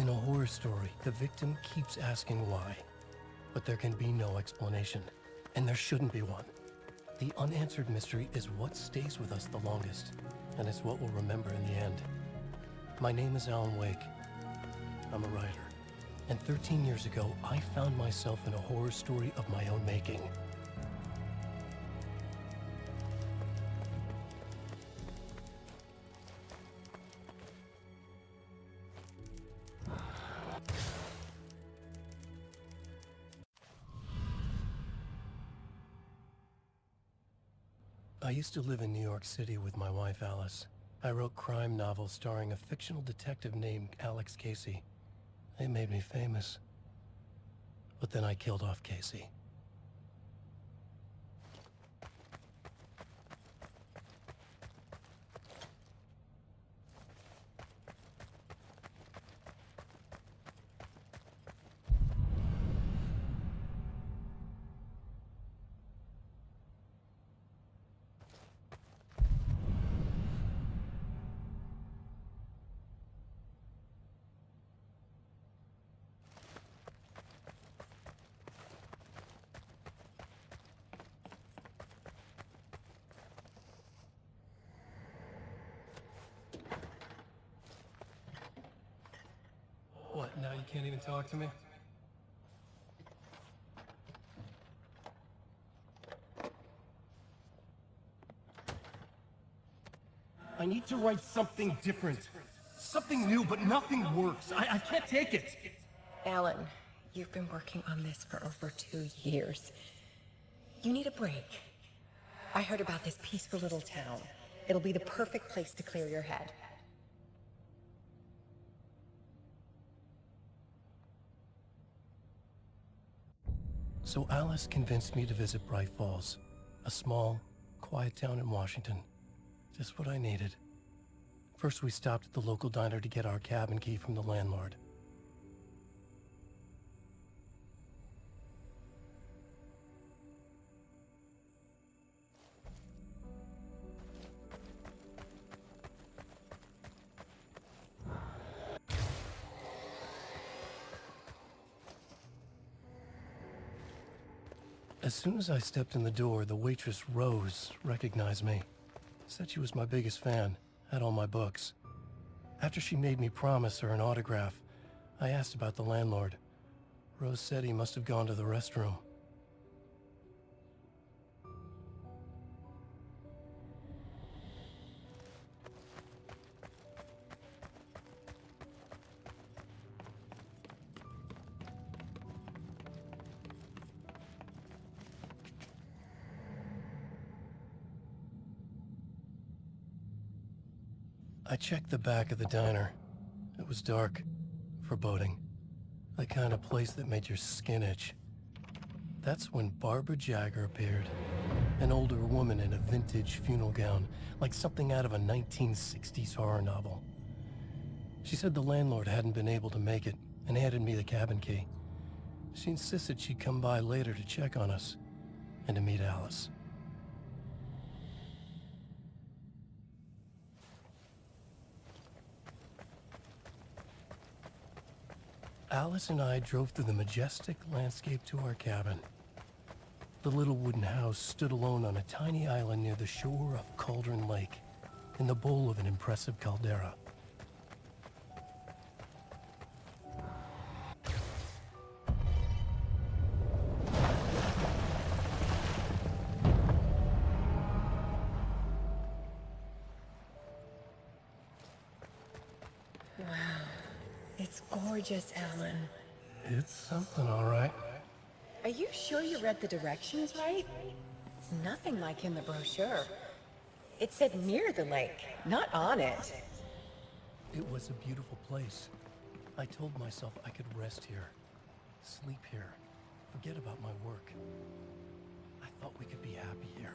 In a horror story, the victim keeps asking why, but there can be no explanation, and there shouldn't be one. The unanswered mystery is what stays with us the longest, and it's what we'll remember in the end. My name is Alan Wake. I'm a writer, and 13 years ago, I found myself in a horror story of my own making. I used to live in New York City with my wife, Alice. I wrote crime novels starring a fictional detective named Alex Casey. They made me famous. But then I killed off Casey. What, now you can't even talk to me? I need to write something different. Something new, but nothing works. I can't take it. Alan, you've been working on this for over 2 years. You need a break. I heard about this peaceful little town. It'll be the perfect place to clear your head. So Alice convinced me to visit Bright Falls, a small, quiet town in Washington. Just what I needed. First, we stopped at the local diner to get our cabin key from the landlord. As soon as I stepped in the door, the waitress, Rose, recognized me. Said she was my biggest fan, had all my books. After she made me promise her an autograph, I asked about the landlord. Rose said he must have gone to the restroom. I checked the back of the diner. It was dark, foreboding. The kind of place that made your skin itch. That's when Barbara Jagger appeared. An older woman in a vintage funeral gown, like something out of a 1960s horror novel. She said the landlord hadn't been able to make it and handed me the cabin key. She insisted she'd come by later to check on us and to meet Alice. Alice and I drove through the majestic landscape to our cabin. The little wooden house stood alone on a tiny island near the shore of Cauldron Lake, in the bowl of an impressive caldera. Wow. It's gorgeous, Alan. It's something, all right. Are you sure you read the directions right? It's nothing like in the brochure. It said near the lake, not on it. It was a beautiful place. I told myself I could rest here, sleep here, forget about my work. I thought we could be happy here.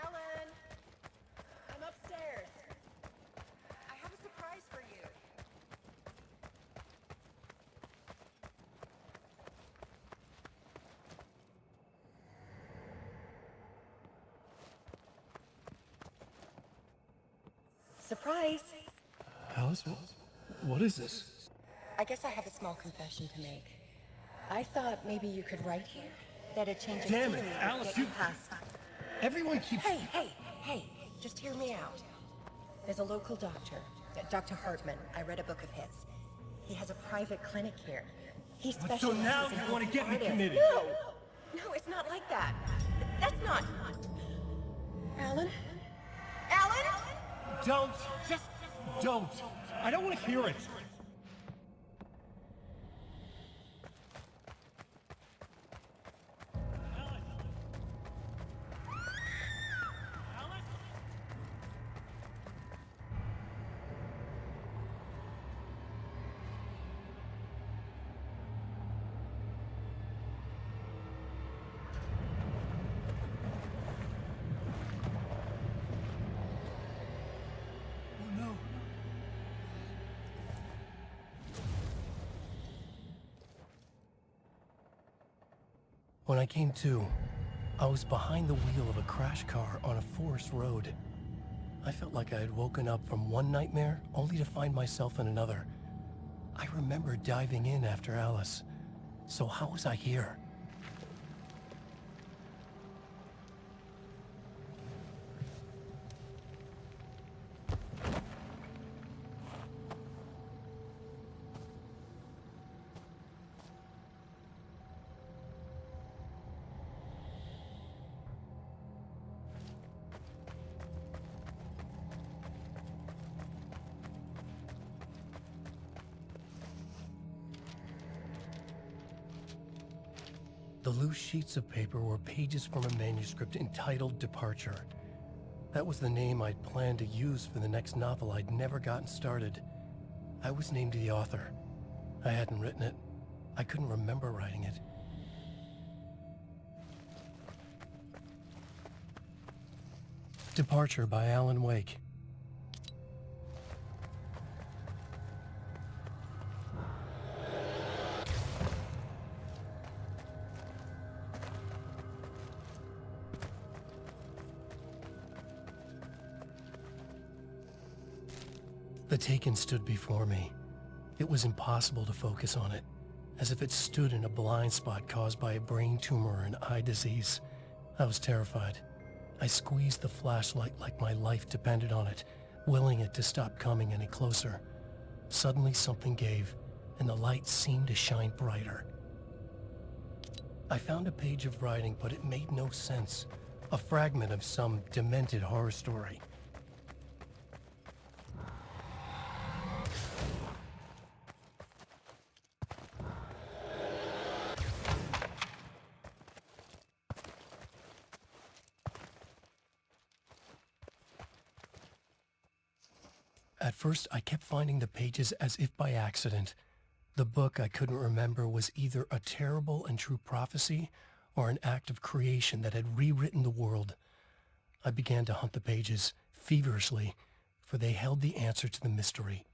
Alan! I'm upstairs. Surprise! Alice, what is this? I guess I have a small confession to make. I thought maybe you could write here. That a change of Damn it, scenery would Alice, get you you- past. Everyone keeps... Hey, just hear me out. There's a local doctor, Dr. Hartman. I read a book of his. He has a private clinic here. He specializes So now in you want to get me artists. committed? No, it's not like that. That's not... Alan? Alan? Don't! Just don't! I don't want to hear it! Oh no! When I came to, I was behind the wheel of a crash car on a forest road. I felt like I had woken up from one nightmare only to find myself in another. I remember diving in after Alice. So how was I here? The loose sheets of paper were pages from a manuscript entitled Departure. That was the name I'd planned to use for the next novel I'd never gotten started. I was named the author. I hadn't written it. I couldn't remember writing it. Departure by Alan Wake. The Taken stood before me. It was impossible to focus on it, as if it stood in a blind spot caused by a brain tumor and eye disease. I was terrified. I squeezed the flashlight like my life depended on it, willing it to stop coming any closer. Suddenly something gave, and the light seemed to shine brighter. I found a page of writing, but it made no sense. A fragment of some demented horror story. At first, I kept finding the pages as if by accident. The book I couldn't remember was either a terrible and true prophecy or an act of creation that had rewritten the world. I began to hunt the pages feverishly, for they held the answer to the mystery.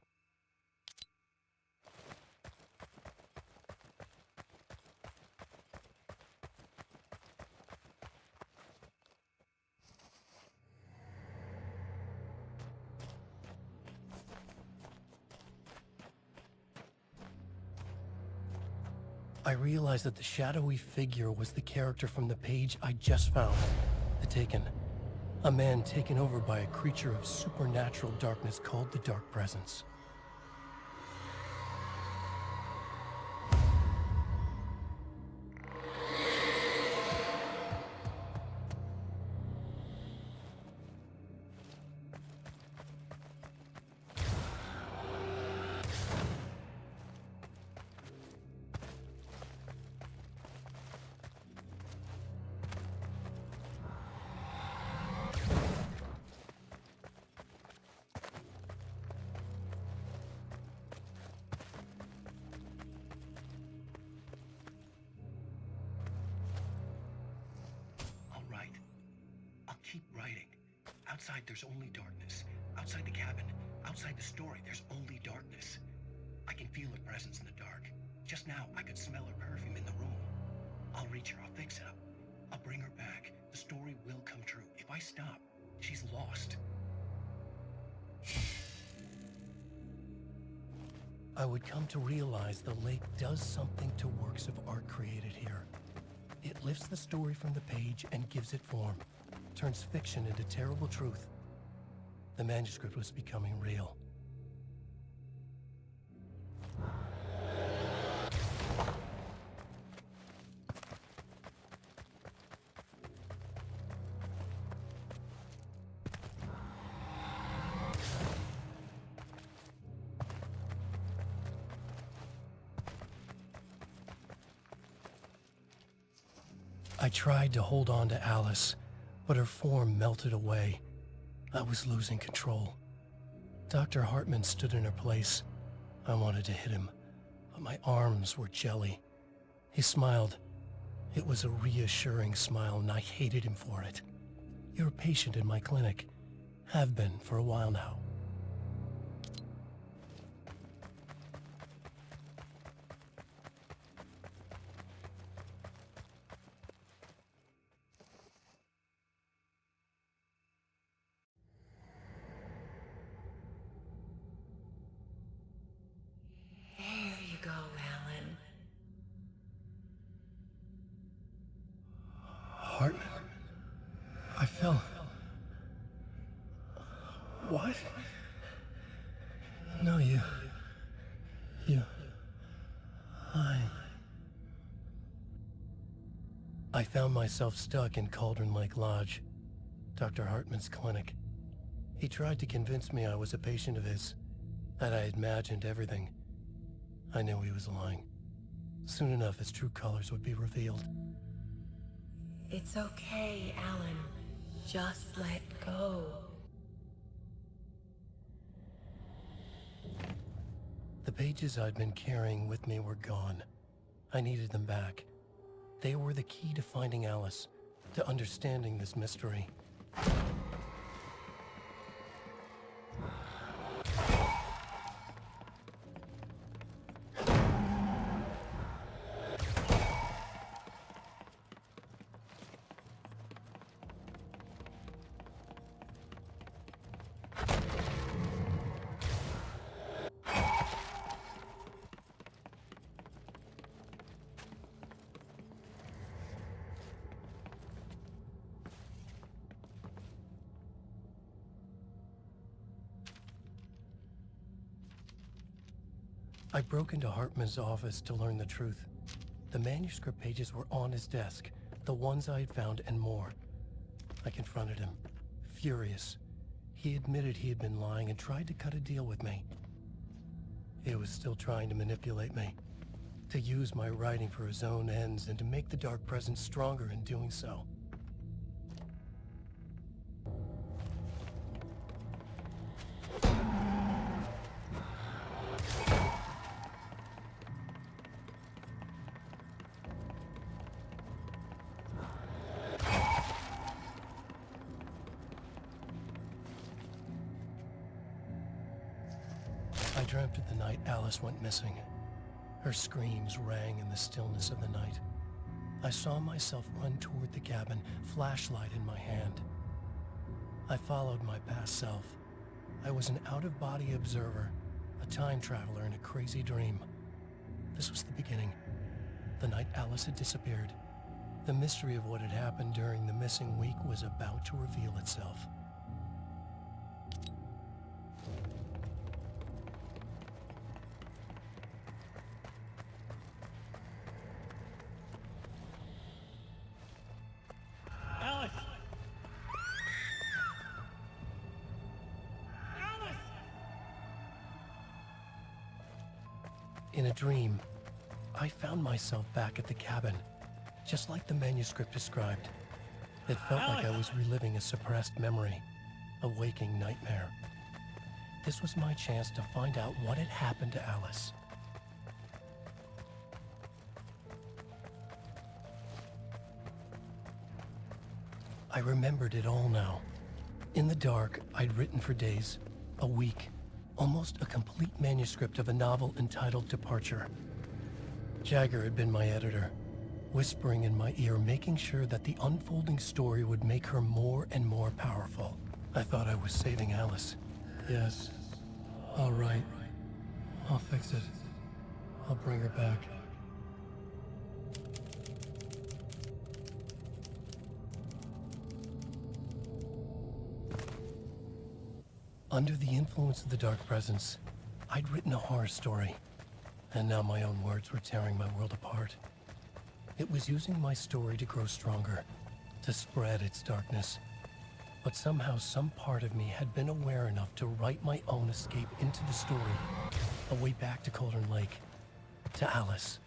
I realized that the shadowy figure was the character from the page I just found, The Taken. A man taken over by a creature of supernatural darkness called the Dark Presence. Keep writing. Outside, there's only darkness. Outside the cabin, outside the story, there's only darkness. I can feel her presence in the dark. Just now, I could smell her perfume in the room. I'll reach her, I'll fix it up. I'll bring her back. The story will come true. If I stop, she's lost. I would come to realize the lake does something to works of art created here. It lifts the story from the page and gives it form, turns fiction into terrible truth. The manuscript was becoming real. I tried to hold on to Alice, but her form melted away. I was losing control. Dr. Hartman stood in her place. I wanted to hit him, but my arms were jelly. He smiled. It was a reassuring smile, and I hated him for it. You're a patient in my clinic. Have been for a while now. There you go, Alan. Hartman? I fell. What? No, you... I found myself stuck in Cauldron Lake Lodge, Dr. Hartman's clinic. He tried to convince me I was a patient of his, that I had imagined everything. I knew he was lying. Soon enough, his true colors would be revealed. It's okay, Alan. Just let go. The pages I'd been carrying with me were gone. I needed them back. They were the key to finding Alice, to understanding this mystery. I broke into Hartman's office to learn the truth. The manuscript pages were on his desk, the ones I had found and more. I confronted him, furious. He admitted he had been lying and tried to cut a deal with me. He was still trying to manipulate me, to use my writing for his own ends and to make the Dark Presence stronger in doing so. I dreamt of the night Alice went missing. Her screams rang in the stillness of the night. I saw myself run toward the cabin, flashlight in my hand. I followed my past self. I was an out-of-body observer, a time traveler in a crazy dream. This was the beginning. The night Alice had disappeared. The mystery of what had happened during the missing week was about to reveal itself. Alice! Alice! In a dream, I found myself back at the cabin, just like the manuscript described. It felt like I was reliving a suppressed memory, a waking nightmare. This was my chance to find out what had happened to Alice. I remembered it all now. In the dark, I'd written for days, a week, almost a complete manuscript of a novel entitled Departure. Jagger had been my editor, whispering in my ear, making sure that the unfolding story would make her more and more powerful. I thought I was saving Alice. Yes. All right. I'll fix it. I'll bring her back. Under the influence of the dark presence, I'd written a horror story, and now my own words were tearing my world apart. It was using my story to grow stronger, to spread its darkness. But somehow some part of me had been aware enough to write my own escape into the story, a way back to Cauldron Lake, to Alice.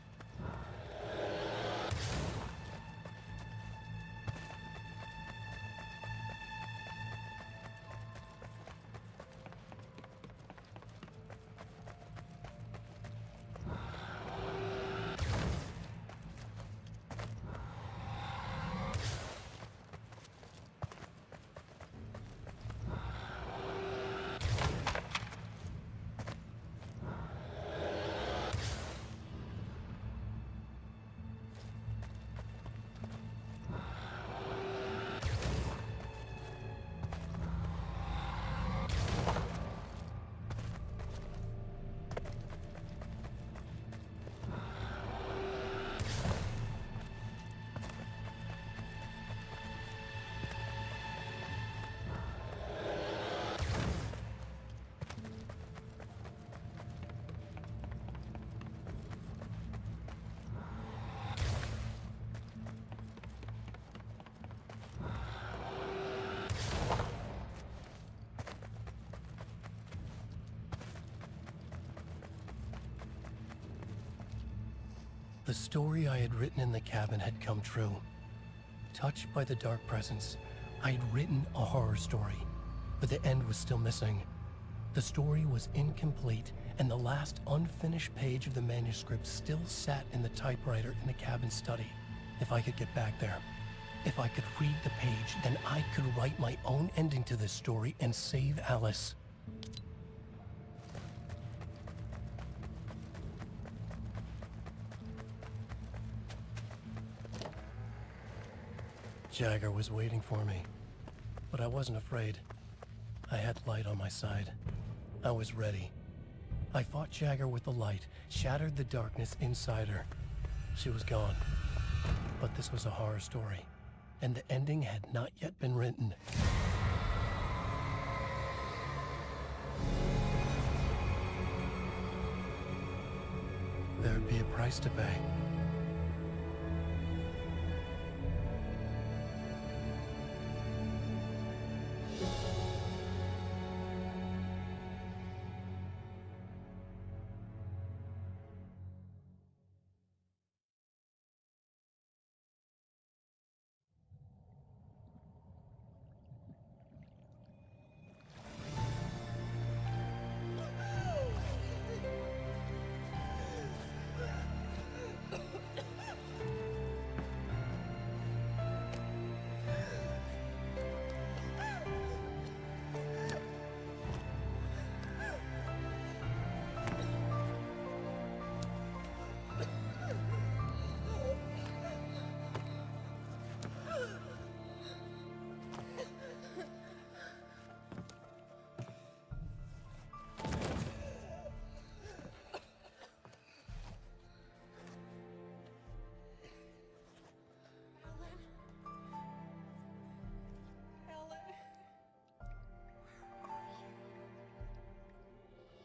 The story I had written in the cabin had come true. Touched by the dark presence, I had written a horror story, but the end was still missing. The story was incomplete, and the last unfinished page of the manuscript still sat in the typewriter in the cabin study. If I could get back there, if I could read the page, then I could write my own ending to this story and save Alice. Jagger was waiting for me, but I wasn't afraid. I had light on my side. I was ready. I fought Jagger with the light, shattered the darkness inside her. She was gone. But this was a horror story, and the ending had not yet been written. There'd be a price to pay.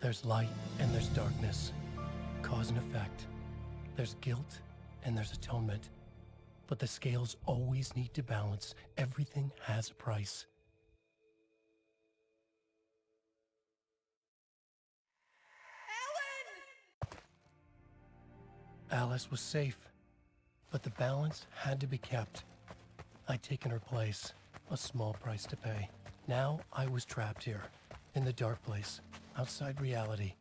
There's light and there's darkness, cause and effect. There's guilt and there's atonement. But the scales always need to balance. Everything has a price. Alice was safe, but the balance had to be kept. I'd taken her place, a small price to pay. Now I was trapped here, in the dark place, outside reality.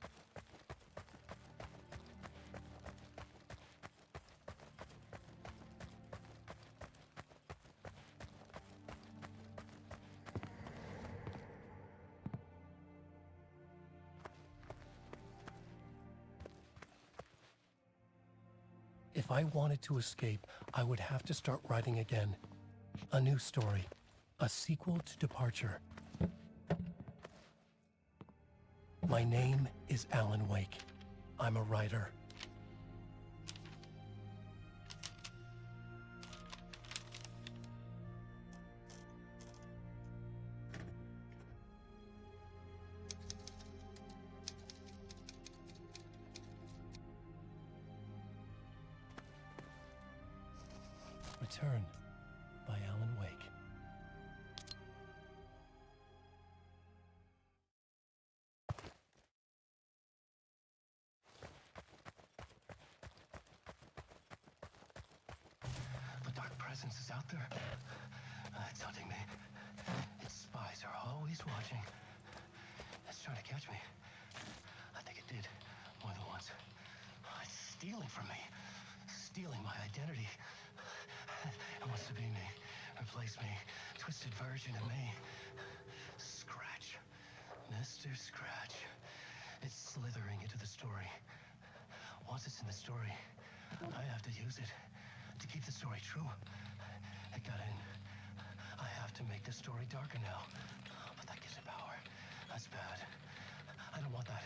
If I wanted to escape, I would have to start writing again. A new story, a sequel to Departure. My name is Alan Wake, I'm a writer. Return by Alan Wake. The dark presence is out there. It's hunting me. Its spies are always watching. It's trying to catch me. I think it did more than once. It's stealing from me. Stealing my identity. It wants to be me. Replace me. Twisted version of me. Scratch. Mr. Scratch. It's slithering into the story. Once it's in the story, I have to use it to keep the story true. It got in. I have to make the story darker now. But that gives it power. That's bad. I don't want that.